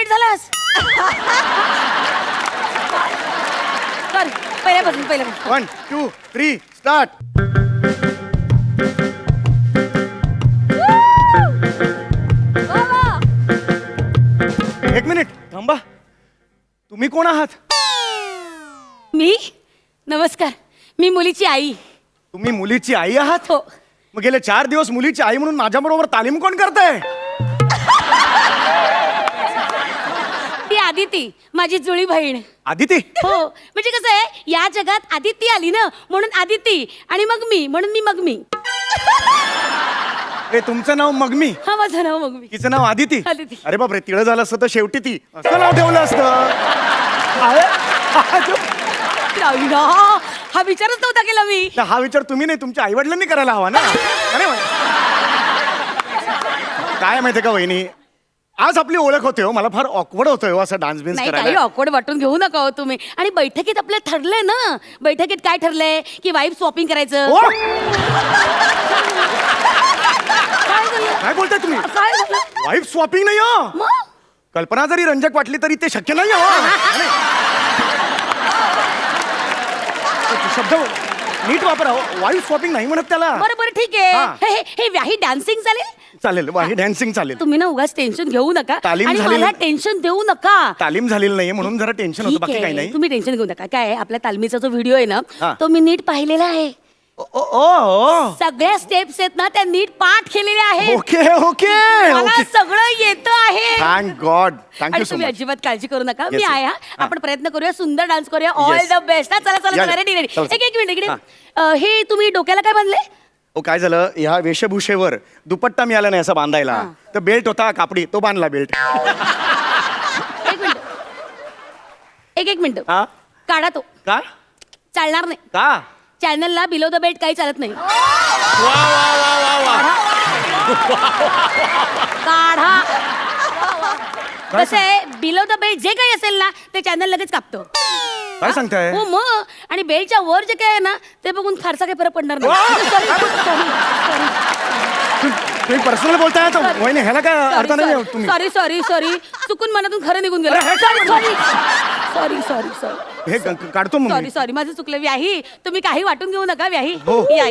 झालास. सॉरी, पहिल्यापासून 1 2 3 स्टार्ट. एक मिनिट थांबा. तुम्ही कोण आहात? मी नमस्कार, मी मुलीची आई. तुम्ही मुलीची आई आहात? हो. मग गेले 4 दिवस मुलीची आई म्हणून माझ्या बरोबर तालीम कोण करताय? ती आदिती, माझी जुळी बहीण. आदिती. हो, म्हणजे कसं आहे, या जगात आदिती आली ना म्हणून आदिती, आणि मग मी म्हणून मी. ए तुमचं नाव मगमी, हा, माझं नाव मग मी. तिचं नाव आदिती. आदिती. अरे बापरे, तिळं झालं असतं तर शेवटी ती असं नाव ठेवलं असतं. हा विचारच नव्हता केला मी. हा विचार तुम्ही नाही, तुमच्या आई वडिलांनी करायला हवा ना. अरे काय माहितीये का वहिनी, आज आपली ओळख होते हो, मला फार ऑकवर्ड होतोय हो असं डान्स बिन्स नाही, काही करायला. ऑकवर्ड वाटून घेऊ नका हो तुम्ही. आणि बैठकीत आपलं ठरलंय ना, बैठकीत काय ठरलंय की वाईफ स्वॉपिंग करायचं. ओ! काय झालं? काय बोलताय तुम्ही? काय झालं? वाईफ स्वॉपिंग नाही हो. मग कल्पना जरी रंजक वाटली तरी ते शक्य नाही हो. शब्द नीट वापरा. वाईफ स्वॉपिंग नाही म्हणत त्याला. बरं ठीक हा. आहे. हे व्याही डान्सिंग चालेल. चालेल, वाही डान्सिंग चालेल. तुम्ही ना उगाच टेन्शन घेऊ नका तालीम आणि झालेली- मला टेन्शन देऊ नका. तालीम झालेली नाहीये म्हणून जरा टेन्शन होतं, ठीक बाकी काही आहे, नाही. तुम्ही टेन्शन घेऊ नका. काय आहे, आपल्या तालमीचा जो व्हिडिओ आहे ना, हा. तो मी नीट पाहिलेला आहे. ओ, ओ, ओ. सगळ्या स्टेप्स आहेत ना, त्या नीट पाठ केलेल्या आहेत. ओके ओके मला ओके. सगळं येतं आहे. थँक गॉड, आणि थँक्यू सो तुम्ही मच. अजिबात काळजी करू नका. Yes, मी yes. आहे हा. हा. आपण प्रयत्न करूया, सुंदर डान्स करूया. All Yes. The best. चला या, चला या. Ready ready. चला, एक मिनिट इकडे. हा. हे तुम्ही डोक्याला काय बांधले? ओ काय झालं, ह्या वेशभूषेवर दुपट्टा मिळाला नाही असं बांधायला, हा. तर बेल्ट होता कापडी, तो बांधला बेल्ट. एक मिनिट. एक मिनिट. हा काढा तो. का चालणार नाही. का? चॅनलला बिलो द बेल्ट काही चालत नाही. वा वा वा वा वा. काढा. कसं आहे, बिलो द बेल्ट जे काही असेल ना, ते चॅनल लगेच कापतो. काय सांगताय? हो मग. आणि बेल्टच्या वर जे काय आहे ना, ते बघून फारसा काही फरक पडणार नाही. तुम्ही पर्सनल बोलताय तर वहिनी, ह्याला काय अर्थ नाही आहे तुम्ही. सॉरी चुकून मनातून खरं निघून गेलं. अरे, सॉरी हे काढतो मग मी. सॉरी माझं चुकलं. व्याही, तुम्ही काही वाटून घेऊ नका. व्याही, हो. या.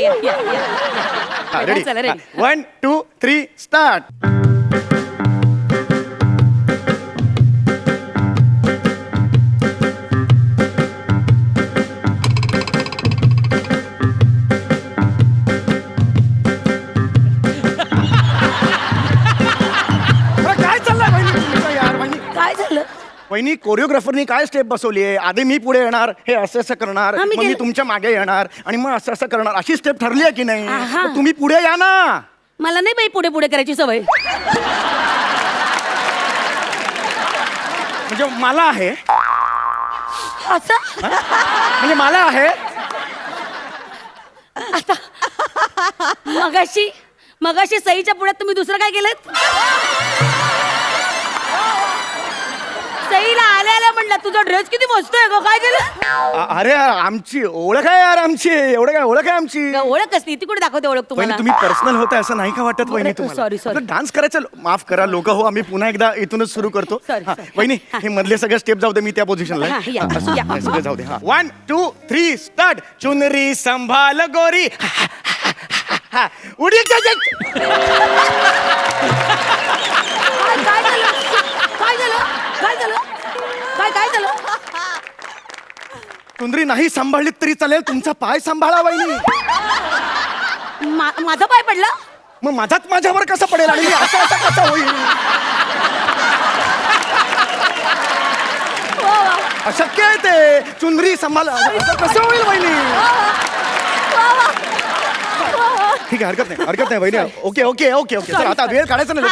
रेडी. चला रेडी. 1 2 3 स्टार्ट. काय चाललंय वहिनी तुमचं यार? काय झालं? वहिनी, कोरिओग्राफरनी काय स्टेप बसवली आहे? आधी मी पुढे येणार, हे असं असं करणार, हा, मी मग मी केलं. तुमच्या मागे येणार आणि मग असं असं करणार, अशी स्टेप ठरली आहे की नाही? आहा. मग तुम्ही पुढे या ना. मला नाही बाई पुढे करायची सवय. म्हणजे मला आहे, असं म्हणजे मला आहे. मगाशी सईच्या पुढ्यात तुम्ही दुसरं काय केलं? सईला आल्या म्हणलं, तुझा ड्रेस किती मस्त आहे गं, काय केलं? अरे आमची ओळख आहे यार, आमची एवढं काय ओळख आहे आमची. ओळख असते ती, कुठे दाखवते ओळख वहिनी, तुम्हाला? तुम्ही पर्सनल होता असं नाही का वाटत वहिनी बरं, तुम्हाला? sorry. डान्स करायचं, माफ करा लोक हो, आम्ही पुन्हा एकदा इथूनच सुरू करतो. Sorry. वहिनी, हे मधले सगळे स्टेप जाऊ दे, मी त्या पोझिशनला हा, या. सगळे जाऊ दे. 1 2 3 स्टार्ट. चुनरी संभाल गोरी, उडी काय झालं? चुनरी नाही सांभाळली तरी चालेल, तुमचा पाय सांभाळा वहिनी. माझा पाय पडला? मग माझाच माझ्यावर कसा पडेल आणि मी असं असं कसं होईल? अशक्य आहे ते. चुनरी सांभाळ, असं कसं होईल वहिनी? ठीक आहे, हरकत नाही वहिनी. ओके चल, आता वेळ काढायचा नाही.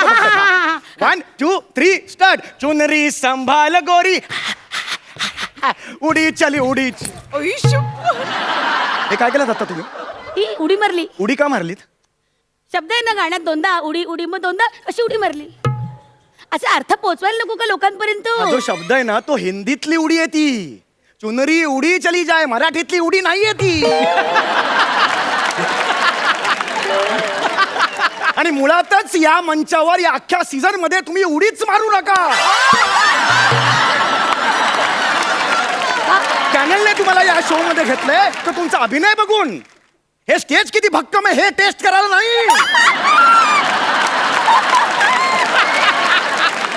1 2 3 स्टार्ट. चुनरी संभाल गोरी, उडी चली उडी. हे काय केलं आता तुम्ही? ही उडी मारली. उडी का मारलीत? शब्द आहे ना गाण्यात, दोनदा उडी मग दोनदा अशी उडी मारली. असा अर्थ पोचवायला नको का लोकांपर्यंत? हा जो शब्द आहे ना, तो हिंदीतली उडी आहे ती. चुनरी उडी चली जाय, मराठीतली उडी नाहीये ती. आणि मुळातच या मंचावर, या अख्ख्या सीझन मध्ये तुम्ही उडीच मारू नका. तुम्हाला या शो मध्ये घेतलंय तर तुमचा अभिनय बघून. हे स्टेज किती भक्कम आहे हे टेस्ट करायला नाही.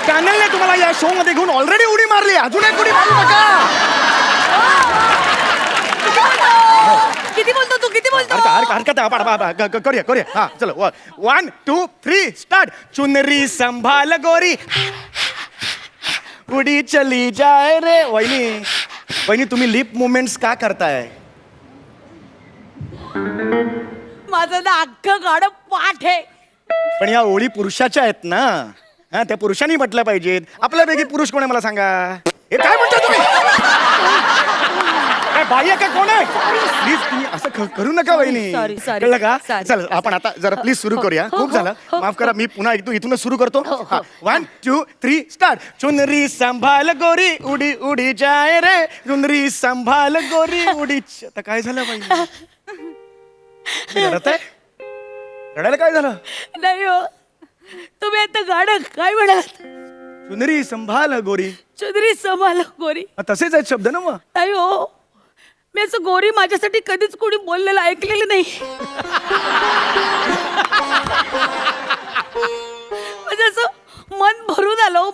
चॅनलने तुम्हाला या शो मध्ये घेऊन ऑलरेडी उडी मारली, अजून एक उडी मारू नका. किती बोलतो तू, किती बोलतो? हरकत आहे. करूया. हा चलो 1 2 3 स्टार्ट. चुनरी संभाल गोरी उडी चली जाए रे. वहिनी तुम्ही लिप मुवमेंट्स का करताय? माझं ना अख्खं गाणं पाठ आहे. पण या ओळी पुरुषाच्या आहेत ना. हा त्या पुरुषांनी म्हटलं पाहिजेत. आपल्यापैकी पुरुष कोण आहे मला सांगा. हे काय म्हणता तुम्ही? काय बाई आहे का कोण आहे? प्लीज तुम्ही असं करू नका वहिनी. Sorry. कळलं का? Sorry. चल आपण आता जरा प्लीज सुरू करूया. खूप झालं, माफ करा. मी पुन्हा इथूनच सुरू करतो. 1 2 3 स्टार्ट. चुनरी संभाल गोरी उडी उडी जाय रे. चुनरी संभाल गोरी उडी. आता काय झालं बाई? रडत आहे? रडायला काय झालं? नाही हो, तुम्ही आता गाणं काय म्हणाल? चुनरी संभाल गोरी. चुनरी संभाल गोरी. तसेच आहेत शब्द ना मग. नाही हो, मी असं गोरी माझ्यासाठी कधीच कोणी बोललेलं ऐकलेलं नाही. म्हणजे असं मन भरून आलं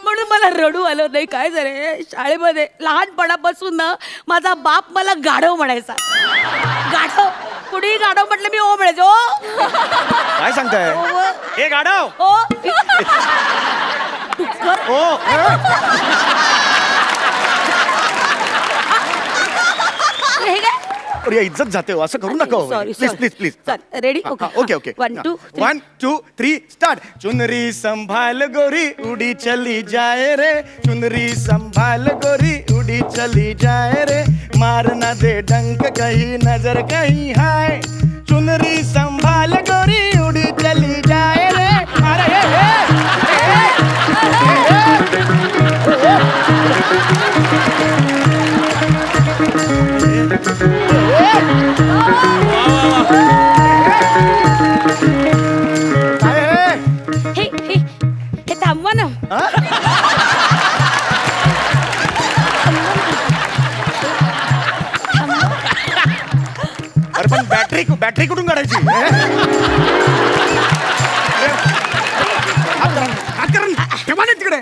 म्हणून मला रडू आलं नाही. काय झालं, शाळेमध्ये लहानपणापासून ना माझा बाप मला गाढव म्हणायचा. गाढव, कुणी गाढव म्हटलं मी ओ म्हणायचो. काय सांगताय? हे गाढव. ओ हे काय? अरे इज्जत जाते हो, असं करू नका. Sorry please. Ready? Okay 1 2 3 start. चुनरी संभाल गोरी उडी चली जाए रे. चुनरी संभाल गोरी उडी चली जाए रे. मारना दे डंक कहीं नजर कहीं हाय. चुनरी संभाल गोरी उडी चली जाए रे. हे थांबवा ना. अरे पण बॅटरी कुठून काढायची? ठेवा नाही तिकडे.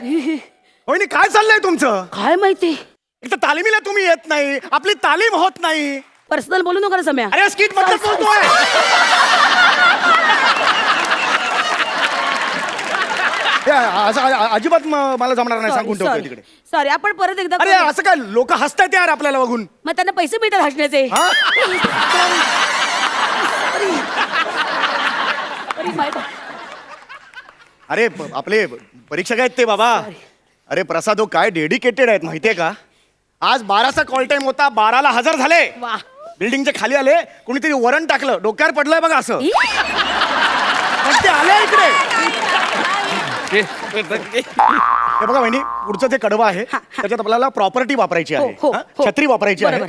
होय काय चाललंय तुमचं? काय माहिती, एक तर तालिमीला तुम्ही येत नाही, आपली तालीम होत नाही. पर्सनल बोलू नका सम्या. अरे स्किट बद्दल बोलतोय. अजिबात मला जमणार नाही, सांगून ठेवतोय तिकडे. सॉरी, आपण परत एकदा अरे असं काय लोक हसतायत यार आपल्याला बघून. मग त्यांना पैसे मिळतात हसण्याचे. अरे आपले परीक्षक आहेत ते बाबा. अरे प्रसाद हो काय डेडिकेटेड आहेत माहितीये का. आज 12चा कॉल टाइम होता, 12ला हजर झाले. वा. बिल्डिंगच्या खाली आले, कोणीतरी वरण टाकलं, डोक्यावर पडलंय बघा असं. पण ते आले इकडे. हे बघा वहिनी, पुढचं जे कडवं आहे त्याच्यात आपल्याला प्रॉपर्टी वापरायची आहे. छत्री वापरायची आहे.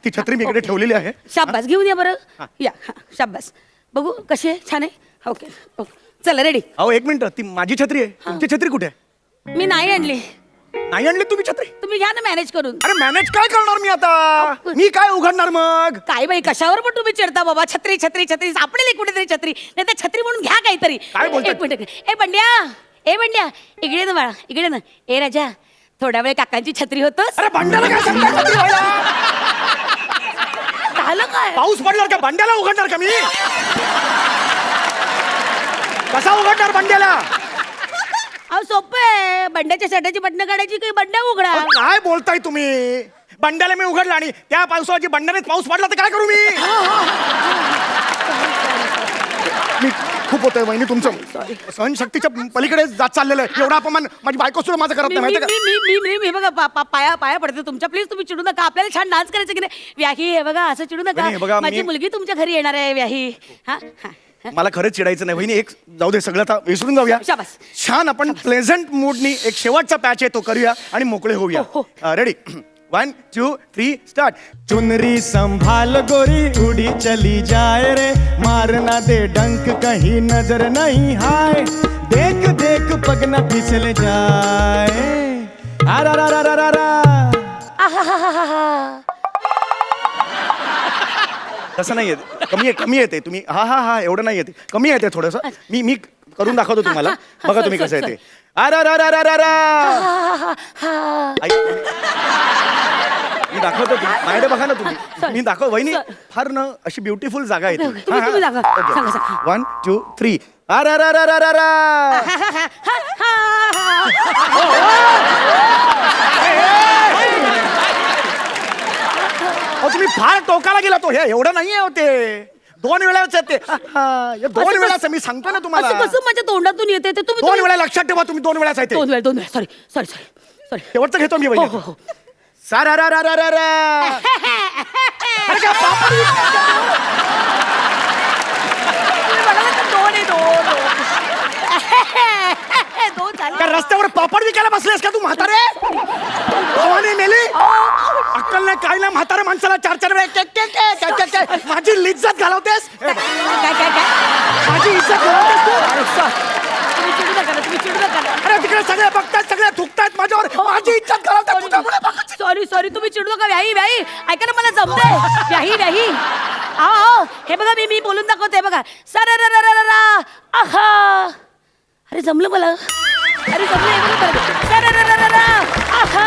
ती छत्री मी इकडे ठेवलेली आहे. शाबास, घेऊन या बरं. या शाबास. बघू कशी आहे, छान आहे. ओके चला रेडी. अहो एक मिनिट, ती माझी छत्री आहे, तुमची छत्री कुठे आहे? मी नाही आणली. नाही आणली तुम्ही छत्री? तुम्ही घ्या ना मॅनेज करून. अरे मॅनेज काय करणार मी आता? मी काय उघडणार मग? काय बाई, कशावर पण तुम्ही चिडता बाबा. छत्री छत्री छत्री सापडेल कुठेतरी छत्री, नाही तर छत्री म्हणून घ्या काहीतरी. काय बोलताय? एक मिनिट. ए बंड्या इकडे ना बाळा, इकडे ना. ए राजा, थोड्या वेळ काकांची छत्री होतोस. अरे भांड्याला काय सांगताय छत्री व्हायला? झालं काय? पाऊस पडणार का भांड्याला उघडणार का मी? कसा उघडणार भांड्याला? अहो सोपं आहे. बंड्याच्या शर्टाची बटणं काढायची की बंड्या उघडा. काय बोलताय तुम्ही? बंड्याला मी उघडला आणि त्या पावसाची बंड्याने पाऊस पडला तर काय करू मी? मी खूप होतंय वहिनी तुमचं. सहनशक्तीच्या पलीकडे जात चाललेलं आहे. एवढा अपमान माझी बायको सुद्धा माझं करत नाही माहिती का? मी बघा पाया पडते तुमच्या. प्लीज तुम्ही चिडू नका. आपल्याला छान डान्स करायचं की नाही. व्याही हे बघा, असं चिडू बघा, नका. माझी मुलगी तुमच्या घरी येणार आहे व्याही. हा मला खरंच चिडायचं नाही वहिनी. एक जाऊ दे, सगळं आता विसरून जाऊया. शाबास. छान आपण प्लेझंट मूडनी एक शेवटचा पॅच आहे तो करूया आणि मोकळे होऊया. रेडी? 1 2 3 स्टार्ट. चुनरी संभाल गोरी उड़ी चली जाए रे. मारना दे डंक कहीं नजर नहीं हाय. देख देख पग न फिसल जाए. तसं नाही येते, कमी येते. तुम्ही हा एवढं नाही येते, कमी येते थोडंसं. मी करून दाखवतो तुम्हाला. बघा तुम्ही कसं येते. मी दाखवतो, माझ्याकडे बघा ना तुम्ही. मी दाखव वहिनी, फार ना अशी ब्युटिफुल जागा येते. तुम्ही जागा. सांगा, सांगा. 1 2 3. तुम्ही फार टोकाला गेला. तो हे एवढं नाहीये होते, 2 वेळाच येते. 2 वेळाच मी सांगतो ना तुम्हाला. असं कसं माझ्या तोंडातून येते ते? तुम्ही 2 वेळा लक्षात ठेवा. तुम्ही 2 वेळाच येते. 2 वेळा. सॉरी. शेवटचं घेतो मी. हो, हो. सारा रा रा रा रा रा. अरे काय पापड काय रस्त्यावर पापड विकायला बसलेस का तू म्हातारे? भवानी मेली, अक्कल नाही काय नाही. म्हातारे माणसाला 4 वेळा माझी लिज्जत घालवतेस. माझी इज्जत घालवतेस तू. तुम्ही चिडू नका. अरे तिकडे सगळे बघतायत, सगळे थुकतायत माझ्यावर. माझी इज्जत घालवतात. सॉरी तुम्ही चिडू नका. व्याही ऐका ना, मला जमतंय. व्याही आओ हे बघा, मी बोलून दाखवते. बघा सर आहा. अरे जमलं मला. अरे जमलं. आहा.